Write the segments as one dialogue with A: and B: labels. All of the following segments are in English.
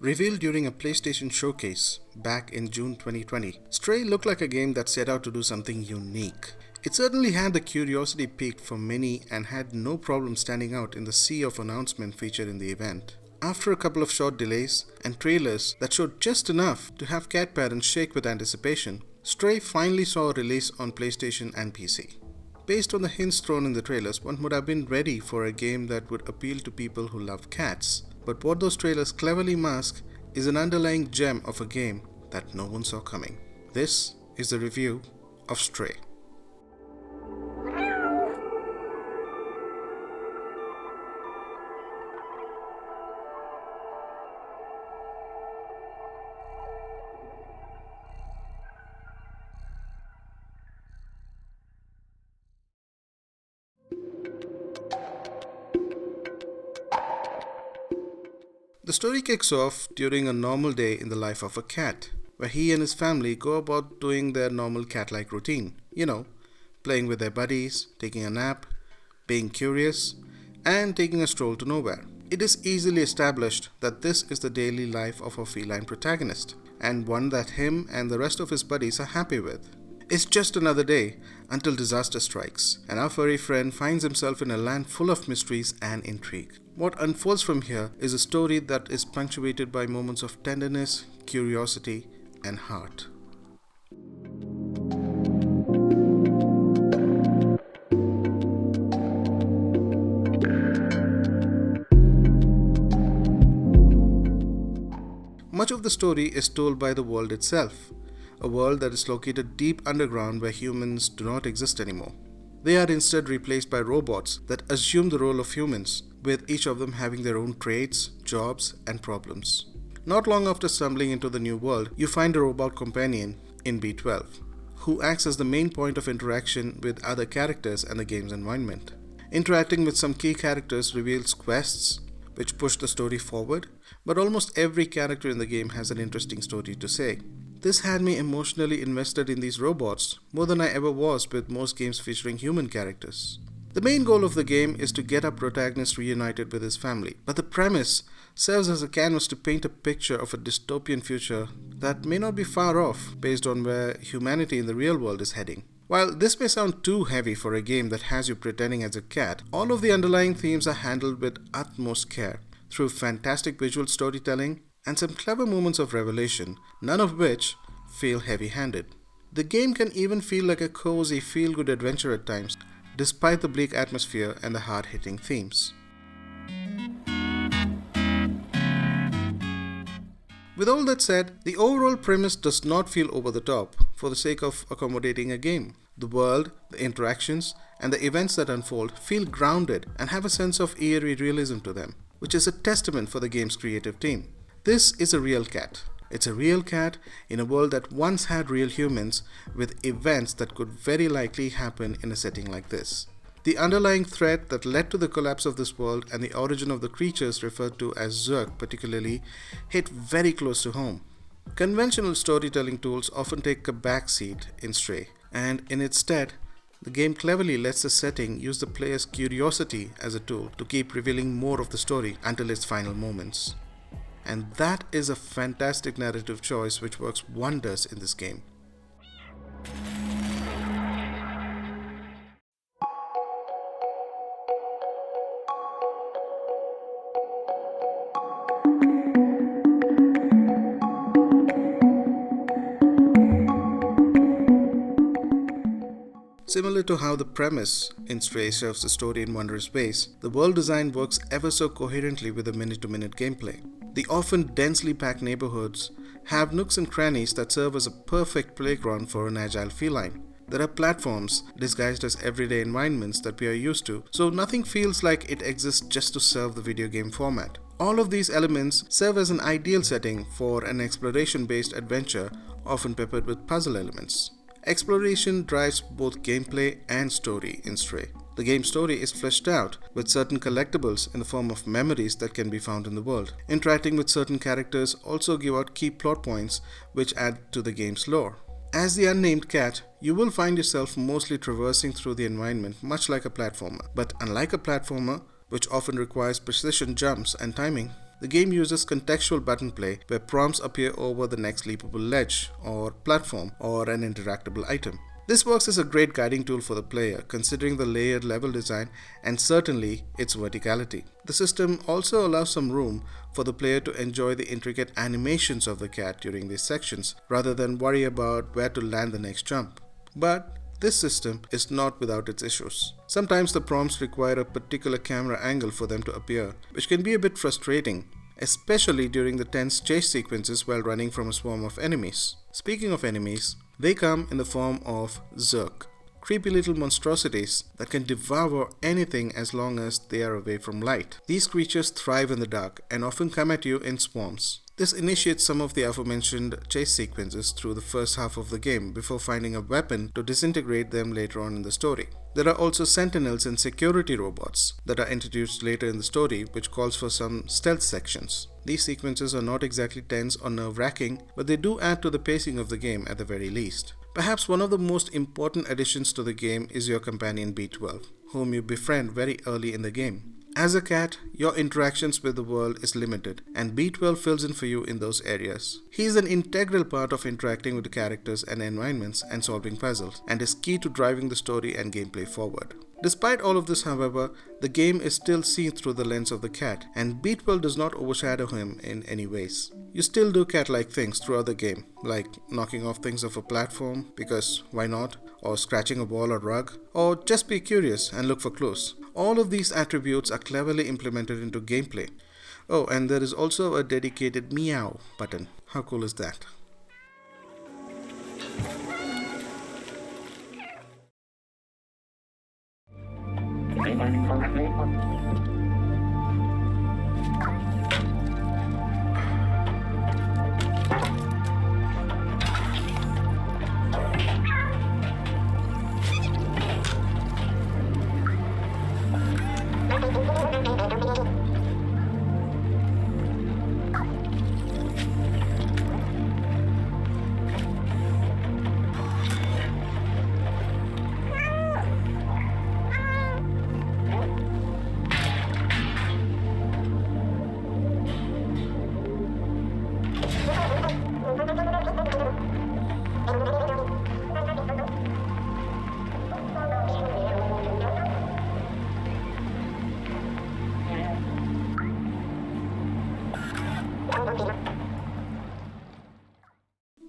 A: Revealed during a PlayStation showcase back in June 2020, Stray looked like a game that set out to do something unique. It certainly had the curiosity piqued for many and had no problem standing out in the sea of announcements featured in the event. After a couple of short delays and trailers that showed just enough to have cat parents shake with anticipation, Stray finally saw a release on PlayStation and PC. Based on the hints thrown in the trailers, one would have been ready for a game that would appeal to people who love cats. But what those trailers cleverly mask is an underlying gem of a game that no one saw coming. This is the review of Stray. The story kicks off during a normal day in the life of a cat, where he and his family go about doing their normal cat-like routine. Playing with their buddies, taking a nap, being curious, and taking a stroll to nowhere. It is easily established that this is the daily life of our feline protagonist, and one that him and the rest of his buddies are happy with. It's just another day until disaster strikes, and our furry friend finds himself in a land full of mysteries and intrigue. What unfolds from here is a story that is punctuated by moments of tenderness, curiosity, and heart. Much of the story is told by the world itself, a world that is located deep underground where humans do not exist anymore. They are instead replaced by robots that assume the role of humans, with each of them having their own traits, jobs, and problems. Not long after stumbling into the new world, you find a robot companion in B12, who acts as the main point of interaction with other characters and the game's environment. Interacting with some key characters reveals quests, which push the story forward, but almost every character in the game has an interesting story to say. This had me emotionally invested in these robots, more than I ever was with most games featuring human characters. The main goal of the game is to get our protagonist reunited with his family, but the premise serves as a canvas to paint a picture of a dystopian future that may not be far off based on where humanity in the real world is heading. While this may sound too heavy for a game that has you pretending as a cat, all of the underlying themes are handled with utmost care through fantastic visual storytelling and some clever moments of revelation, none of which feel heavy-handed. The game can even feel like a cozy, feel-good adventure at times, despite the bleak atmosphere and the hard-hitting themes. With all that said, the overall premise does not feel over the top for the sake of accommodating a game. The world, the interactions, and the events that unfold feel grounded and have a sense of eerie realism to them, which is a testament for the game's creative team. This is a real cat. It's a real cat in a world that once had real humans, with events that could very likely happen in a setting like this. The underlying threat that led to the collapse of this world and the origin of the creatures referred to as Zerg particularly hit very close to home. Conventional storytelling tools often take a backseat in Stray, and in its stead, the game cleverly lets the setting use the player's curiosity as a tool to keep revealing more of the story until its final moments. And that is a fantastic narrative choice which works wonders in this game. Similar to how the premise in Stray serves the story in wondrous ways, the world design works ever so coherently with the minute-to-minute gameplay. The often densely packed neighborhoods have nooks and crannies that serve as a perfect playground for an agile feline. There are platforms disguised as everyday environments that we are used to, so nothing feels like it exists just to serve the video game format. All of these elements serve as an ideal setting for an exploration-based adventure, often peppered with puzzle elements. Exploration drives both gameplay and story in Stray. The game's story is fleshed out with certain collectibles in the form of memories that can be found in the world. Interacting with certain characters also give out key plot points which add to the game's lore. As the unnamed cat, you will find yourself mostly traversing through the environment much like a platformer. But unlike a platformer, which often requires precision jumps and timing, The game uses contextual button play where prompts appear over the next leapable ledge or platform or an interactable item. This works as a great guiding tool for the player, considering the layered level design and certainly its verticality. The system also allows some room for the player to enjoy the intricate animations of the cat during these sections, rather than worry about where to land the next jump. But this system is not without its issues. Sometimes the prompts require a particular camera angle for them to appear, which can be a bit frustrating, especially during the tense chase sequences while running from a swarm of enemies. Speaking of enemies, they come in the form of Zerg, creepy little monstrosities that can devour anything as long as they are away from light. These creatures thrive in the dark and often come at you in swarms. This initiates some of the aforementioned chase sequences through the first half of the game before finding a weapon to disintegrate them later on in the story. There are also sentinels and security robots that are introduced later in the story, which calls for some stealth sections. These sequences are not exactly tense or nerve-wracking, but they do add to the pacing of the game at the very least. Perhaps one of the most important additions to the game is your companion B12, whom you befriend very early in the game. As a cat, your interactions with the world is limited, and B12 fills in for you in those areas. He is an integral part of interacting with the characters and environments and solving puzzles, and is key to driving the story and gameplay forward. Despite all of this, however, the game is still seen through the lens of the cat, and B12 does not overshadow him in any ways. You still do cat-like things throughout the game, like knocking off things off a platform, because why not, or scratching a wall or rug, or just be curious and look for clues. All of these attributes are cleverly implemented into gameplay. Oh, and there is also a dedicated meow button. How cool is that?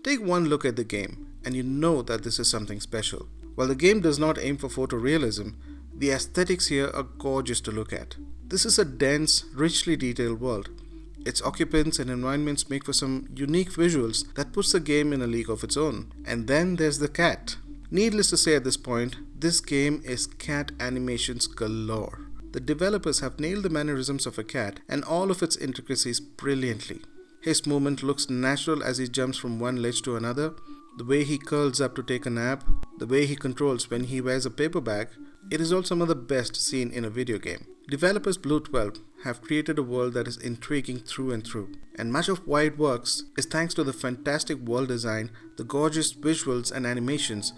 A: Take one look at the game, and you know that this is something special. While the game does not aim for photorealism, the aesthetics here are gorgeous to look at. This is a dense, richly detailed world. Its occupants and environments make for some unique visuals that puts the game in a league of its own. And then there's the cat. Needless to say at this point, this game is cat animations galore. The developers have nailed the mannerisms of a cat and all of its intricacies brilliantly. His movement looks natural as he jumps from one ledge to another, the way he curls up to take a nap, the way he controls when he wears a paper bag. It is all some of the best seen in a video game. Developers Blue 12 have created a world that is intriguing through and through, and much of why it works is thanks to the fantastic world design, the gorgeous visuals and animations,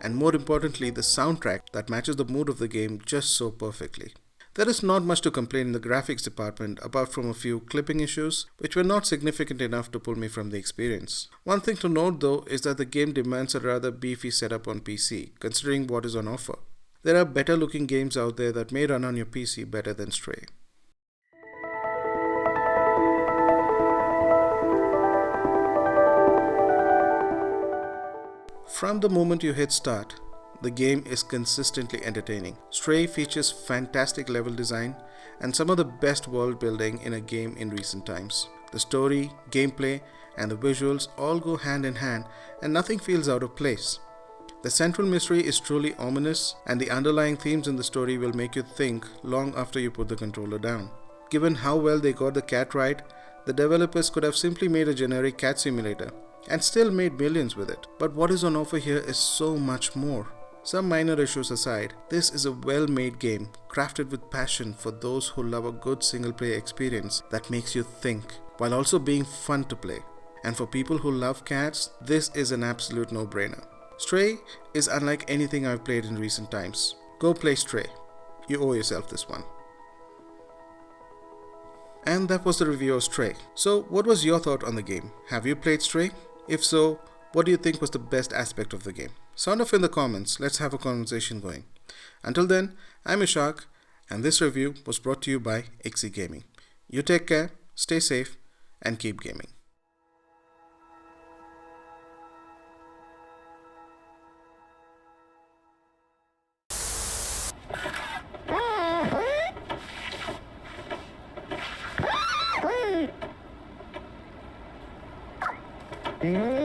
A: and more importantly the soundtrack that matches the mood of the game just so perfectly. There is not much to complain in the graphics department apart from a few clipping issues which were not significant enough to pull me from the experience. One thing to note though is that the game demands a rather beefy setup on PC considering what is on offer. There are better looking games out there that may run on your PC better than Stray. From the moment you hit start, the game is consistently entertaining. Stray features fantastic level design and some of the best world building in a game in recent times. The story, gameplay, and the visuals all go hand in hand and nothing feels out of place. The central mystery is truly ominous and the underlying themes in the story will make you think long after you put the controller down. Given how well they got the cat right, the developers could have simply made a generic cat simulator and still made millions with it. But what is on offer here is so much more. Some minor issues aside, this is a well-made game crafted with passion for those who love a good single-player experience that makes you think while also being fun to play. And for people who love cats, this is an absolute no-brainer. Stray is unlike anything I've played in recent times. Go play Stray. You owe yourself this one. And that was the review of Stray. So, what was your thought on the game? Have you played Stray? If so, what do you think was the best aspect of the game? Sound off in the comments. Let's have a conversation going. Until then, I'm Ishak, and this review was brought to you by XE Gaming. You take care, stay safe, and keep gaming.
B: Mm-hmm.